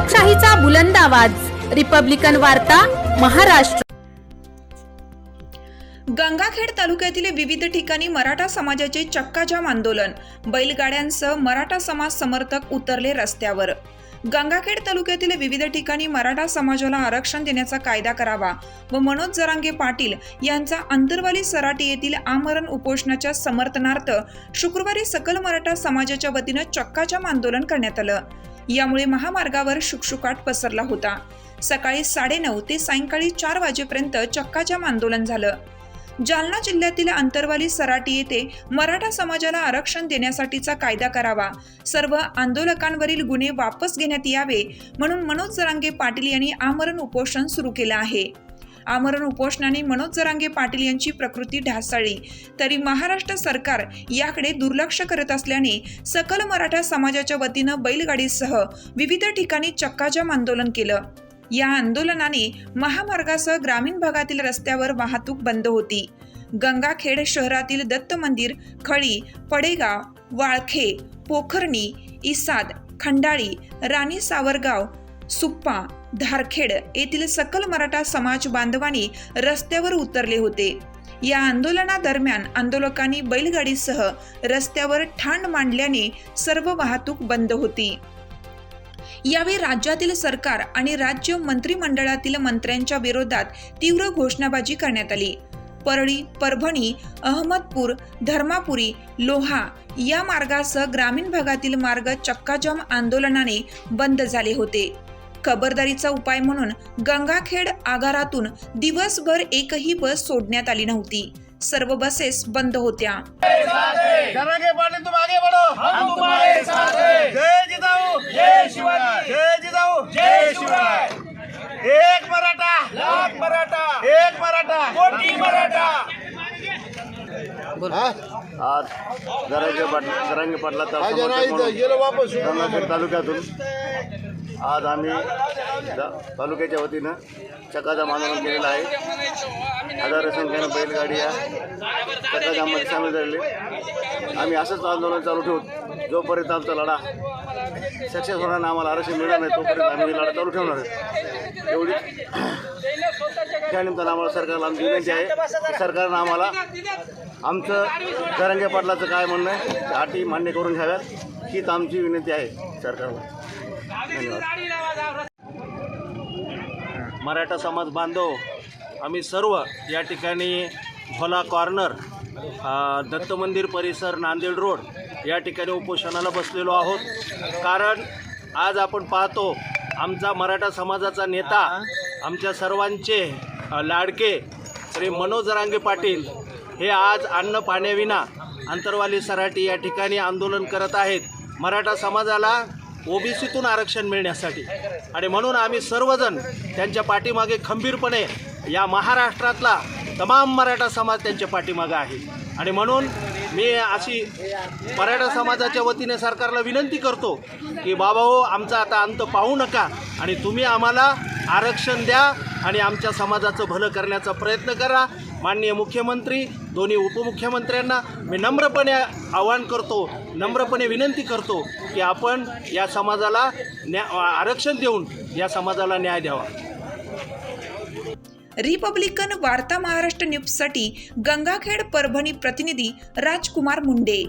लोकशाहीचा बुलंद आवाज, रिपब्लिकन वार्ता, महाराष्ट्र। गंगाखेड तालुक्यातील विविध ठिकाणी मराठा समाजाचे चक्काजाम आंदोलन, बैलगाड्यांसह मराठा समाज समर्थक उतरले रस्त्यावर। गंगाखेड तालुक्यातील विविध ठिकाणी मराठा समाजाला आरक्षण देण्याचा कायदा करावा व मनोज जरांगे पाटील यांचा अंतरवाली सराटी येथील आमरण उपोषणाच्या समर्थनार्थ शुक्रवारी सकल मराठा समाजाच्या वतीनं चक्काजाम आंदोलन करण्यात आलं। यामुळे महामार्गावर शुकशुकाट पसरला होता। सकाळी 9:30 ते सायंकाळी 4 वाजेपर्यंत चक्काजाम आंदोलन झालं। जालना जिल्ह्यातील अंतरवाली सराटी येथे मराठा समाजाला आरक्षण देण्यासाठीचा कायदा करावा, सर्व आंदोलकांवरील गुन्हे वापस घेण्यात यावे म्हणून मनोज जरांगे पाटील यांनी आमरण उपोषण सुरू केलं आहे। आमरण उपोषणाने मनोज जरांगे पाटील यांची प्रकृती ढासळली, तरी महाराष्ट्र सरकार याकडे दुर्लक्ष करत असल्याने सकल मराठा समाजाच्या वतीनं बैलगाडीसह विविध ठिकाणी चक्काजाम आंदोलन केलं। या आंदोलनाने महामार्गासह ग्रामीण भागातील रस्त्यावर वाहतूक बंद होती। गंगाखेड शहरातील दत्त मंदिर, खळी, पडेगाव, वाळखे, पोखर्णी, इसाद, खंडाळी, राणी सावरगाव, सुप्पा, धारखेड येथील सकल मराठा समाज बांधवांनी रस्त्यावर उतरले होते। या आंदोलनादरम्यान आंदोलकांनी बैलगाडीसह रस्त्यावर ठाण मांडल्याने सर्व वाहतूक बंद होती। यावेळी राज्यातील सरकार आणि राज्य मंत्रिमंडळातील मंत्र्यांच्या विरोधात तीव्र घोषणाबाजी करण्यात आली। परळी, परभणी, अहमदपूर, धर्मापुरी, लोहा या मार्गासह ग्रामीण भागातील मार्ग चक्काजाम आंदोलनाने बंद झाले होते। खबरदारीचा उपाय म्हणून गंगाखेड आगारातून दिवसभर एकही बस सोडण्यात आली नव्हती। सर्व बसेस बंद होत्या। जरांगे पाटील तुम आगे बढ़ो, हम तुम्हारे साथ हैं। जय जिजाऊ, जय शिवाजी, जय जिजाऊ, जय शिवराय। एक मराठा, लाख मराठा, एक मराठा, कोटी मराठा। आज जरांगे पाटलाचा गंगाखेड तालुक्यातून आज आम्ही तालुक्याच्या वतीनं चक्काजाम आंदोलन केलेलं आहे। हजारो संख्येनं बैलगाडी या चक्काजाममध्ये सामील झालेले। आम्ही असंच आंदोलन चालू ठेवू जोपर्यंत आमचा लढा सक्सेस होणार नाही, आम्हाला आरक्षण मिळणार नाही तोपर्यंत आम्ही लढा चालू ठेवणार आहे। एवढी त्यानिमित्तानं आम्हाला सरकारला आमची विनंती आहे की सरकारनं आम्हाला आमचं जरांगे पाटलाचं काय म्हणणं आहे अटी मान्य करून घ्याव्यात, हीच आमची विनंती आहे सरकारला। धन्यवाद। मराठा समाज बांधव आम्ही सर्व या ठिकाणी भोला कॉर्नर, दत्त मंदिर परिसर, नांदेड रोड या ठिकाणी उपोषणाला बसलेलो आहोत। कारण आज आपण पाहतो आमचा मराठा समाजाचा नेता, आमच्या सर्वांचे लाडके श्री मनोज जरांगे पाटील हे आज अन्न पाण्याविना अंतरवाली सराटी या ठिकाणी आंदोलन करत आहेत मराठा समाजाला ओबीसीतून आरक्षण मिळण्यासाठी। आणि म्हणून आम्ही सर्वजण त्यांच्या पाठीमागे खंबीरपणे, या महाराष्ट्रातला तमाम मराठा समाज त्यांच्या पाठीमागे आहे। आणि म्हणून मी अशी मराठा समाजाच्या वतीने सरकारला विनंती करतो की बाबाहो, आमचा आता अंत पाहू नका आणि तुम्ही आम्हाला आरक्षण द्या आणि आमच्या समाजाचं भलं करण्याचा प्रयत्न करा। माननीय मुख्यमंत्री, दोन्ही उपमुख्यमंत्र्यांना मी नम्रपणे आवाहन करतो, नम्रपणे विनंती करतो की आपण या समाजाला आरक्षण देऊन या समाजाला न्याय द्यावा। रिपब्लिकन वार्ता महाराष्ट्र न्यूजसाठी गंगाखेड परभणी प्रतिनिधी राजकुमार मुंडे।